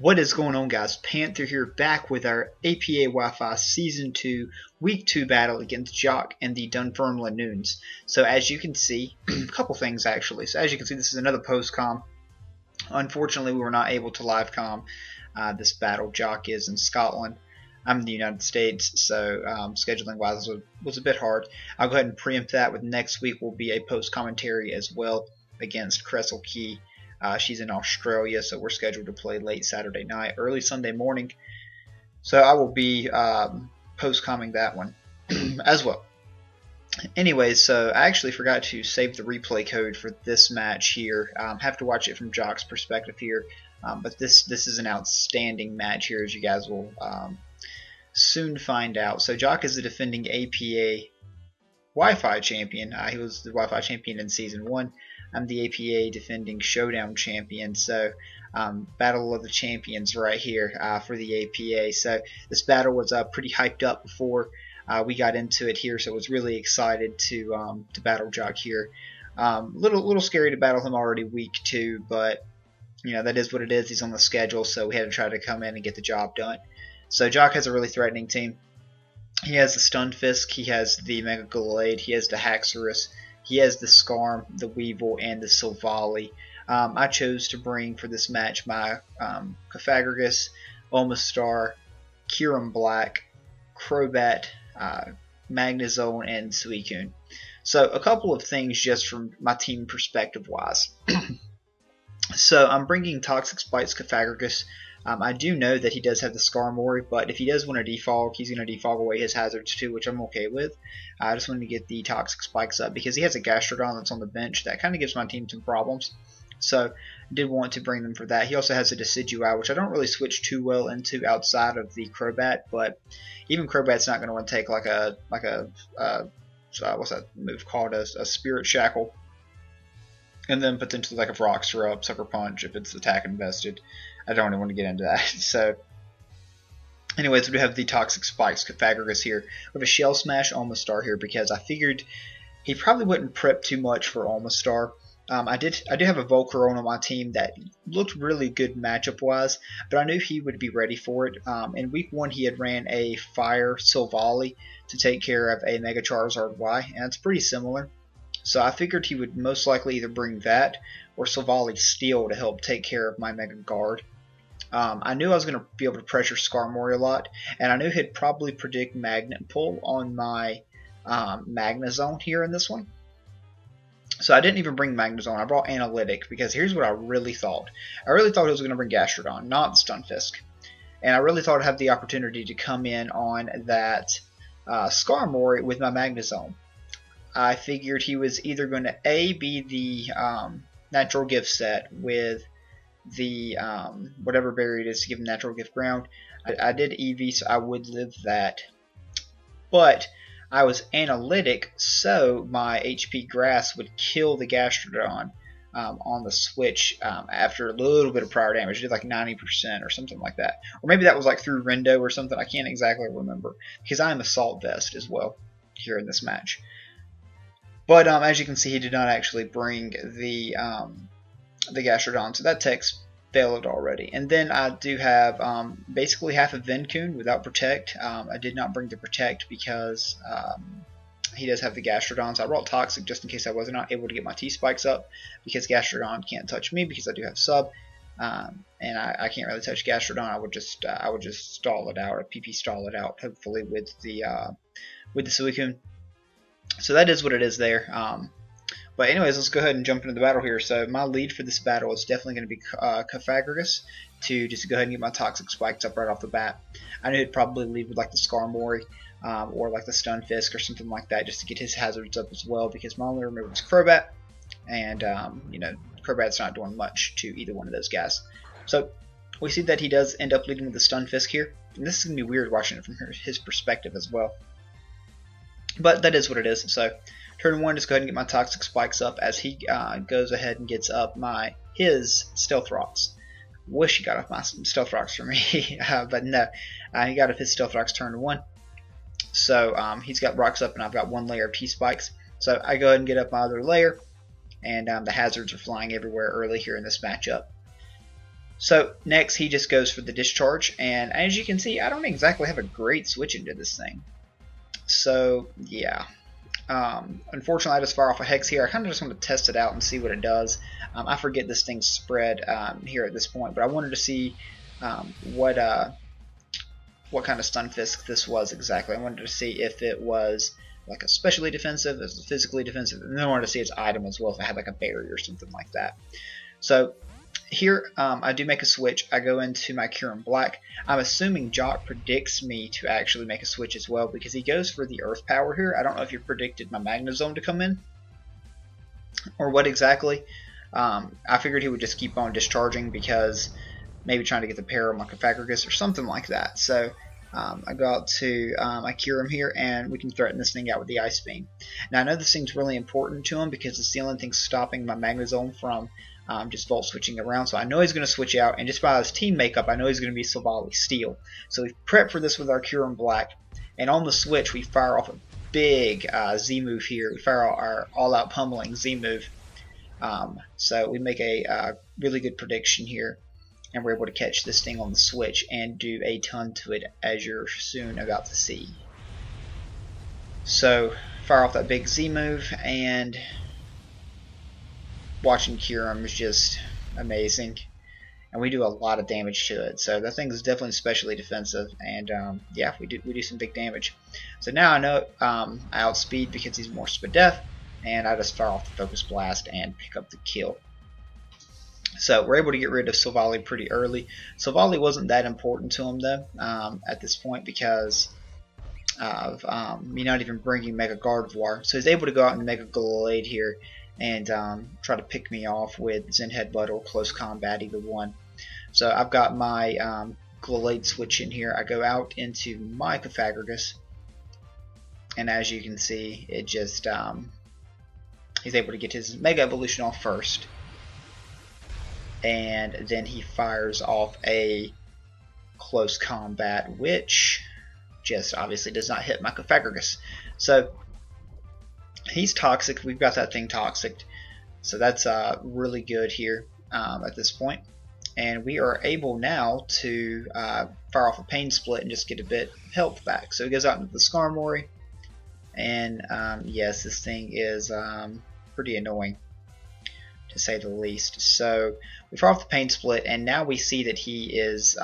What is going on, guys? Panther here, back with our APA Wi-Fi Season 2 Week 2 battle against Jock and the Dunfermlinoones. So as you can see, a couple things actually. So as you can see, this is another post-com. Unfortunately, we were not able to live-com this battle. Jock is in Scotland. I'm in the United States, so scheduling-wise was a bit hard. I'll go ahead and preempt that with next week will be a post-commentary as well against Cressel Key. She's in Australia, so we're scheduled to play late Saturday night, early Sunday morning. So I will be post-comming that one as well. Anyways, so I actually forgot to save the replay code for this match here. Have to watch it from Jock's perspective here, but this is an outstanding match here, as you guys will soon find out. So Jock is the defending APA Wi-Fi champion. He was the Wi-Fi champion in Season 1. I'm the APA defending Showdown champion, so Battle of the Champions right here for the APA. So this battle was pretty hyped up before we got into it here, so I was really excited to battle Jock here. Little scary to battle him already week 2, but you know that is what it is. He's on the schedule, so we had to try to come in and get the job done. So Jock has a really threatening team. He has the Stunfisk, he has the Mega Gallade, he has the Haxorus. He has the Skarm, the Weevil, and the Silvally. I chose to bring for this match my Clefables, Omastar, Kyurem Black, Crobat, Magnezone, and Suicune. So a couple of things just from my team perspective wise. So I'm bringing Toxic Spike's Clefables. I do know that he does have the Skarmory, but if he does want to defog, he's going to defog away his hazards too, which I'm okay with. I just wanted to get the Toxic Spikes up because he has a Gastrodon that's on the bench. That kind of gives my team some problems. So I did want to bring them for that. He also has a Decidueye, which I don't really switch too well into outside of the Crobat, but even Crobat's not going to want to take like a what's that move called, a Spirit Shackle. And then potentially like a Rock Throw, Sucker Punch if it's attack invested. I don't even want to get into that. So, anyways, we have the Toxic Spikes Clefables here. We have a Shell Smash Omastar here because I figured he probably wouldn't prep too much for Omastar. I did have a Volcarona on my team that looked really good matchup wise, but I knew he would be ready for it. In week 1, he had ran a Fire Silvally to take care of a Mega Charizard Y, and it's pretty similar. So I figured he would most likely either bring that or Silvally Steel to help take care of my Mega Guard. I knew I was going to be able to pressure Skarmory a lot, and I knew he'd probably predict Magnet Pull on my Magnezone here in this one. So I didn't even bring Magnezone. I brought Analytic because here's what I really thought. I really thought he was going to bring Gastrodon, not Stunfisk. And I really thought I'd have the opportunity to come in on that Skarmory with my Magnezone. I figured he was either going to be the Natural Gift set with the whatever berry it is to give him Natural Gift Ground. I did EV, so I would live that. But I was Analytic, so my HP Grass would kill the Gastrodon on the switch after a little bit of prior damage. It did like 90% or something like that. Or maybe that was like through Rendo or something. I can't exactly remember because I am Assault Vest as well here in this match. But as you can see, he did not actually bring the Gastrodon, so that text failed already. And then I do have basically half of Vencoon without Protect. I did not bring the Protect because he does have the Gastrodon, so I brought Toxic just in case I was not able to get my T-Spikes up because Gastrodon can't touch me because I do have Sub, and I can't really touch Gastrodon. I would just stall it out, or PP stall it out, hopefully with the Suicune. So that is what it is there. But anyways, let's go ahead and jump into the battle here. So my lead for this battle is definitely going to be Clefables to just go ahead and get my Toxic Spikes up right off the bat. I knew he'd probably lead with like the Skarmory or like the Stunfisk or something like that just to get his hazards up as well because my only remover was Crobat, and you know, Crobat's not doing much to either one of those guys. So we see that he does end up leading with the Stunfisk here, and this is going to be weird watching it from his perspective as well. But that is what it is. So turn 1, just go ahead and get my Toxic Spikes up as he goes ahead and gets up his Stealth Rocks. Wish he got off my Stealth Rocks for me, but no, he got off his Stealth Rocks turn 1. So he's got rocks up and I've got 1 layer of T-Spikes. So I go ahead and get up my other layer, and the hazards are flying everywhere early here in this matchup. So next he just goes for the discharge, and as you can see, I don't exactly have a great switch into this thing. So yeah, unfortunately I just fire off a hex here. I kind of just want to test it out and see what it does. I forget this thing's spread here at this point, but I wanted to see what kind of Stunfisk this was exactly. I wanted to see if it was like a specially defensive, if it was physically defensive, and then I wanted to see its item as well, if it had like a barrier or something like that. So here, I do make a switch. I go into my Cure in Black. I'm assuming Jock predicts me to actually make a switch as well, because he goes for the Earth Power here. I don't know if you predicted my Magnezone to come in or what exactly. I figured he would just keep on discharging, because maybe trying to get the pair on my Clefables or something like that. So I go out to I Cure him here, and we can threaten this thing out with the Ice Beam. Now I know this thing's really important to him, because it's the only thing stopping my Magnezone from just Volt switching around. So I know he's going to switch out, and just by his team makeup, I know he's going to be Silvally Steel. So we prep for this with our Cure in Black, and on the switch we fire off a big Z move here. We fire out our all-out pummeling Z move. So we make a really good prediction here, and we're able to catch this thing on the switch and do a ton to it, as you're soon about to see. So fire off that big Z move, and watching Cure him is just amazing, and we do a lot of damage to it. So that thing is definitely especially defensive, and yeah, we do some big damage. So now I know I outspeed because he's more Spadef, and I just fire off the Focus Blast and pick up the kill. So we're able to get rid of Silvally pretty early. Silvally wasn't that important to him though at this point, because of me not even bringing Mega Gardevoir. So he's able to go out and Mega Gallade here and try to pick me off with Zen Headbutt or Close Combat, either one. So I've got my Gallade switch in here. I go out into my Clefagus, and as you can see, it just he's able to get his Mega Evolution off first, and then he fires off a Close Combat, which just obviously does not hit my Clefagus. So he's toxic. We've got that thing toxic, so that's really good here at this point. And we are able now to fire off a Pain Split and just get a bit of health back. So he goes out into the Skarmory, and yes, this thing is pretty annoying, to say the least. So we fire off the Pain Split, and now we see that he is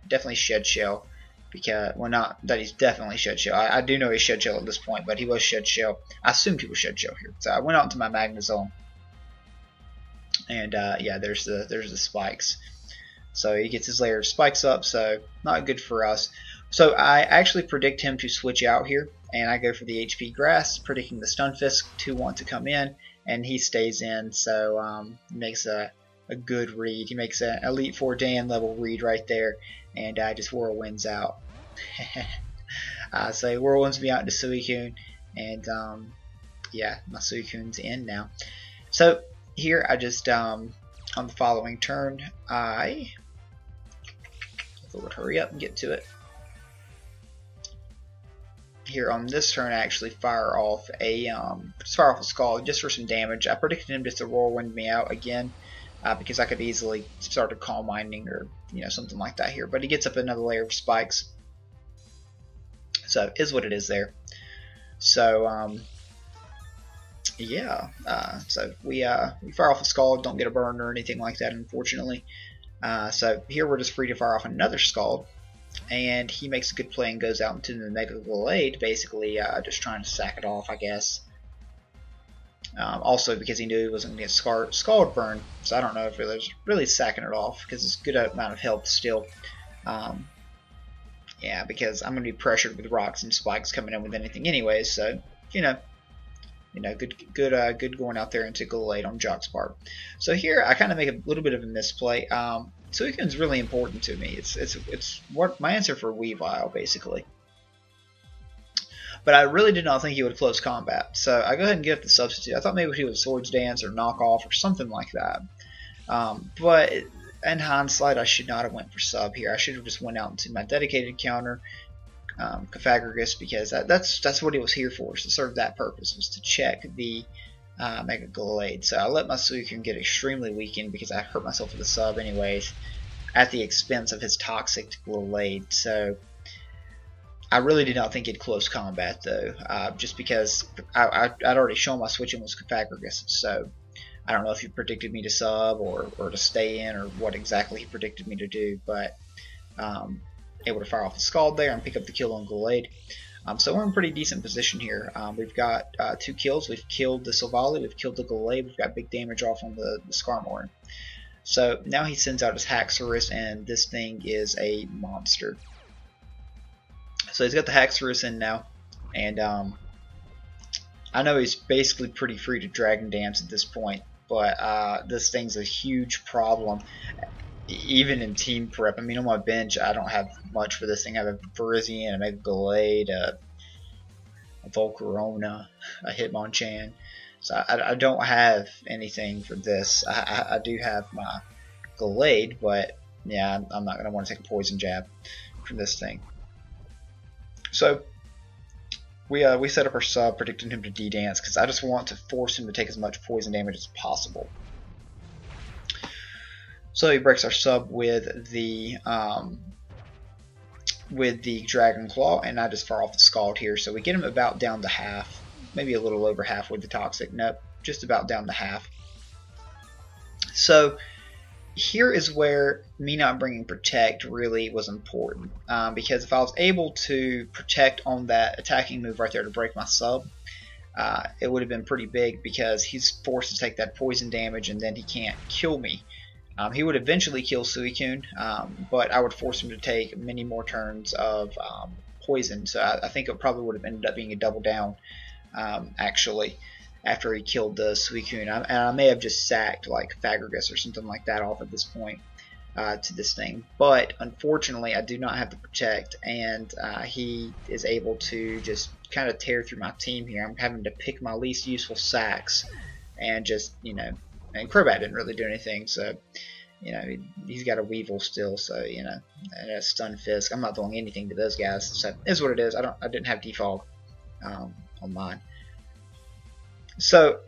definitely Shed Shell. Because, well, not that he's definitely Shed Shell. I do know he's Shed Shell at this point, but he was Shed Shell. I assumed he was Shed Shell here. So I went out into my Magnezone, and yeah, there's the spikes. So he gets his layer of spikes up, so not good for us. So I actually predict him to switch out here, and I go for the HP Grass, predicting the Stunfisk to want to come in, and he stays in. So he makes a good read. He makes an Elite Four Dan level read right there, and just Whirlwinds out. So he Whirlwinds me out into Suicune, and yeah, my Suicune's in now. So here I just on the following turn, I would hurry up and get to it. Here on this turn, I actually fire off a Scald just for some damage. I predicted him just to Whirlwind me out again, because I could easily start a Calm Minding or something like that here. But he gets up another layer of spikes, so is what it is there. So yeah, so we fire off a Scald, don't get a burn or anything like that, unfortunately. So here we're just free to fire off another Scald, and he makes a good play and goes out into the Mega Gallade, basically just trying to sack it off, I guess. Also because he knew he wasn't going to get Scald burn, so I don't know if he was really sacking it off, because it's a good amount of health still. Yeah, because I'm going to be pressured with rocks and spikes coming in with anything anyways, so good going out there into Gallade on Jock's part. So here I kind of make a little bit of a misplay. Suicune's really important to me. It's what my answer for Weavile, basically. But I really did not think he would Close Combat, so I go ahead and get up the substitute. I thought maybe he would Swords Dance or Knock Off or something like that. But in hindsight, I should not have went for sub here. I should have just went out into my dedicated counter, Clefagus, because that's what he was here for, to serve that purpose, was to check the Mega Gallade. So I let my Suicune get extremely weakened because I hurt myself with the sub anyways. at the expense of his toxic Glade. So I really did not think he'd close combat though, just because I'd already shown my switching was Clefables. So I don't know if he predicted me to sub or to stay in or what exactly he predicted me to do, but able to fire off the Scald there and pick up the kill on Glade. So we're in a pretty decent position here. We've got 2 kills. We've killed the Silvally, we've killed the Glade, we've got big damage off on the Skarmory. So now he sends out his Haxorus, and this thing is a monster. So he's got the Haxorus in now, and I know he's basically pretty free to Dragon Dance at this point, but this thing's a huge problem. Even in team prep, I mean, on my bench, I don't have much for this thing. I have a Virizion, a Mega Glade, a Volcarona, a Hitmonchan. So I don't have anything for this. I do have my Glade, but yeah, I'm not going to want to take a Poison Jab from this thing. So we set up our sub, predicting him to D-Dance, because I just want to force him to take as much poison damage as possible. So he breaks our sub with the Dragon Claw, and I just fire off the Scald here. So we get him about down to half, maybe a little over half with the Toxic. Nope, just about down to half. So here is where me not bringing Protect really was important, because if I was able to Protect on that attacking move right there to break my sub, it would have been pretty big, because he's forced to take that poison damage and then he can't kill me. He would eventually kill Suicune, but I would force him to take many more turns of poison, so I think it probably would have ended up being a double down, actually, after he killed the Suicune. And I may have just sacked like Fagragus or something like that off at this point to this thing. But unfortunately, I do not have the Protect, and he is able to just kind of tear through my team here. I'm having to pick my least useful sacks and just, you know, and Crobat didn't really do anything, so, you know, he's got a Weevil still, so, you know, and a Stunfisk. I'm not doing anything to those guys, so it is what it is. I didn't have Defog on mine. So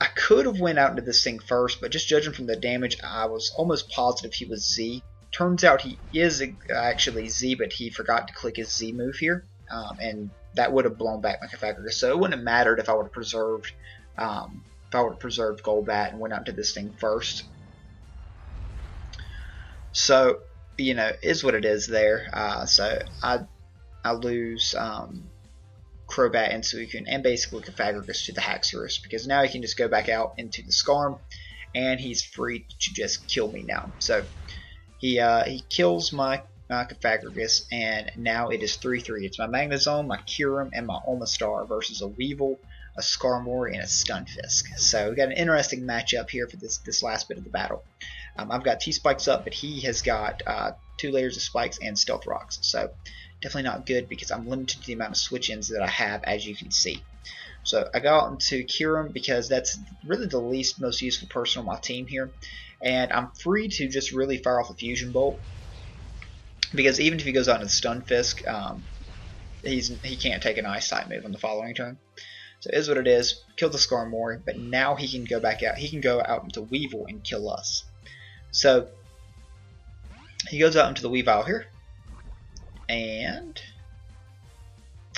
I could have went out into this thing first, but just judging from the damage, I was almost positive he was Z. Turns out he is actually Z, but he forgot to click his Z move here, and that would have blown back my Clefagus. So it wouldn't have mattered if I would have preserved Golbat and went out to this thing first. So, you know, is what it is there. So I lose Crobat and Suicune and basically Clefagus to the Haxorus, because now he can just go back out into the Skarm and he's free to just kill me now. So he kills my Clefagus, and now it is 3-3. It's my Magnezone, my Kyurem, and my Omastar versus a Weevil, a Skarmory, and a Stunfisk. So we got an interesting matchup here for this last bit of the battle. I've got T-Spikes up, but he has got 2 layers of spikes and Stealth Rocks. So definitely not good, because I'm limited to the amount of switch-ins that I have, as you can see. So I got into Kyurem because that's really the most useful person on my team here. And I'm free to just really fire off a Fusion Bolt, because even if he goes out into Stunfisk, he can't take an Ice type move on the following turn. So it is what it is. Kill the Skarmory, but now he can go back out. He can go out into Weevil and kill us. So he goes out into the Weavile here, and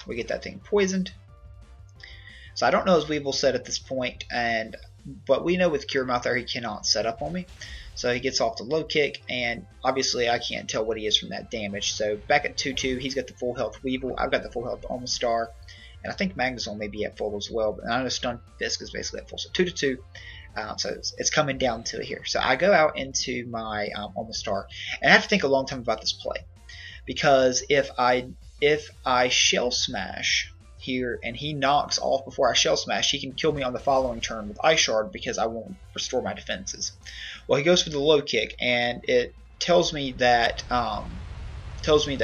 we get that thing poisoned. So I don't know his Weevil set at this point, but we know with Kyurem out there he cannot set up on me. So he gets off the low kick, and obviously I can't tell what he is from that damage. So back at 2-2, he's got the full health Weevil. I've got the full health Omastar. And I think Magnezone may be at full as well, but I know Stunfisk is basically at full. So 2-2. So it's coming down to it here. So I go out into my Omastar, and I have to think a long time about this play, because if I Shell Smash here and he knocks off before I Shell Smash, he can kill me on the following turn with Ice Shard, because I won't restore my defenses. Well, he goes for the low kick, and it tells me that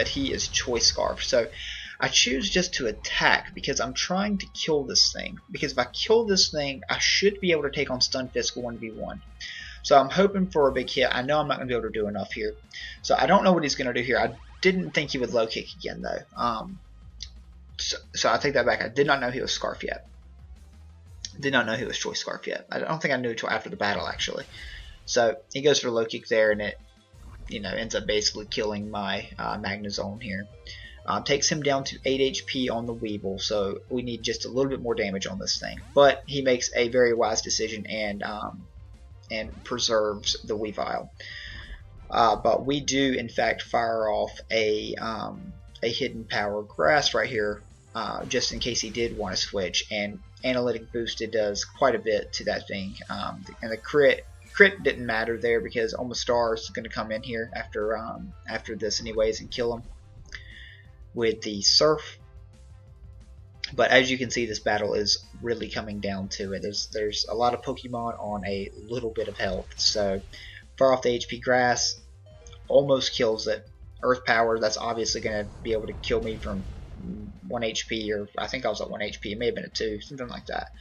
he is Choice Scarf. So I choose just to attack, because I'm trying to kill this thing. Because if I kill this thing, I should be able to take on Stunfisk 1v1. So I'm hoping for a big hit. I know I'm not going to be able to do enough here. So I don't know what he's going to do here. I didn't think he would low kick again, though. So I take that back. I did not know he was Scarf yet. Did not know he was Choice Scarf yet. I don't think I knew until after the battle, actually. So he goes for a low kick there, and it ends up basically killing my Magnezone here. Takes him down to 8 HP on the Weevil, so we need just a little bit more damage on this thing. But he makes a very wise decision and preserves the Weavile. But we do, in fact, fire off a hidden power grass right here, just in case he did want to switch. And analytic boosted does quite a bit to that thing. And the crit didn't matter there because Omastar is going to come in here after this anyways and kill him with the Surf. But as you can see, this battle is really coming down to it. There's a lot of Pokemon on a little bit of health. So far off the HP grass, almost kills it. Earth Power, that's obviously going to be able to kill me from 1 HP, or I think I was at 1 HP. It may have been at 2, something like that.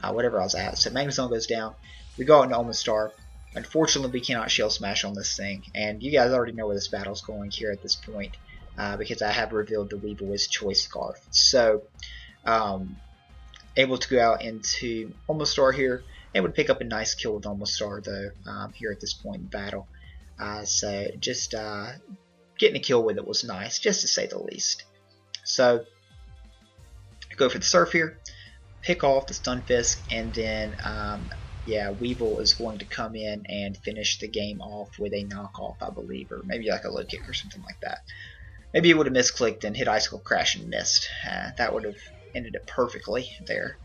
Whatever I was at. So Magnezone goes down. We go out into Omastar. Unfortunately, we cannot Shell Smash on this thing. And you guys already know where this battle's going here at this point. Because I have revealed the Weevil is Choice Scarf. So, able to go out into Omastar here. Able to pick up a nice kill with Omastar though, here at this point in battle. So, just getting a kill with it was nice, just to say the least. So, go for the Surf here. Pick off the Stunfisk, and then, yeah, Weevil is going to come in and finish the game off with a knockoff, I believe. Or maybe like a low kick or something like that. Maybe it would have misclicked and hit Icicle Crash and missed. That would have ended it perfectly there.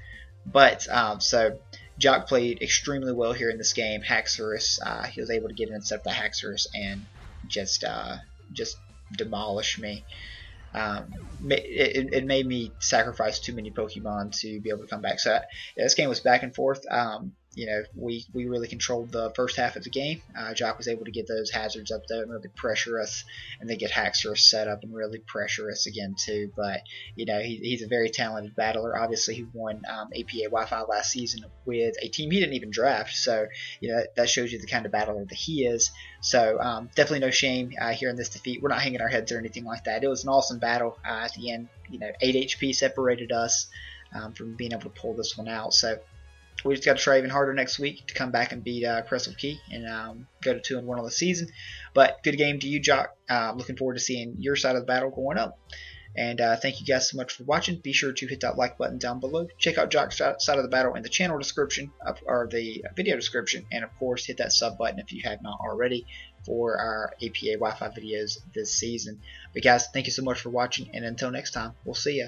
But, so, Jock played extremely well here in this game. Haxorus, he was able to get in and set up the Haxorus and just demolish me. It made me sacrifice too many Pokemon to be able to come back. So, yeah, this game was back and forth. We really controlled the first half of the game. Jock was able to get those hazards up though and really pressure us, and then get Haxorus set up and really pressure us again too. But he's a very talented battler. Obviously, he won APA Wi-Fi last season with a team he didn't even draft. So that shows you the kind of battler that he is. So definitely no shame here in this defeat. We're not hanging our heads or anything like that. It was an awesome battle at the end. 8 HP separated us from being able to pull this one out. So we just got to try even harder next week to come back and beat Crystal Key and go to 2-1 on the season. But good game to you, Jock. Looking forward to seeing your side of the battle going up. And thank you guys so much for watching. Be sure to hit that like button down below. Check out Jock's side of the battle in the channel description or the video description. And of course, hit that sub button if you have not already for our APA Wi-Fi videos this season. But guys, thank you so much for watching. And until next time, we'll see ya.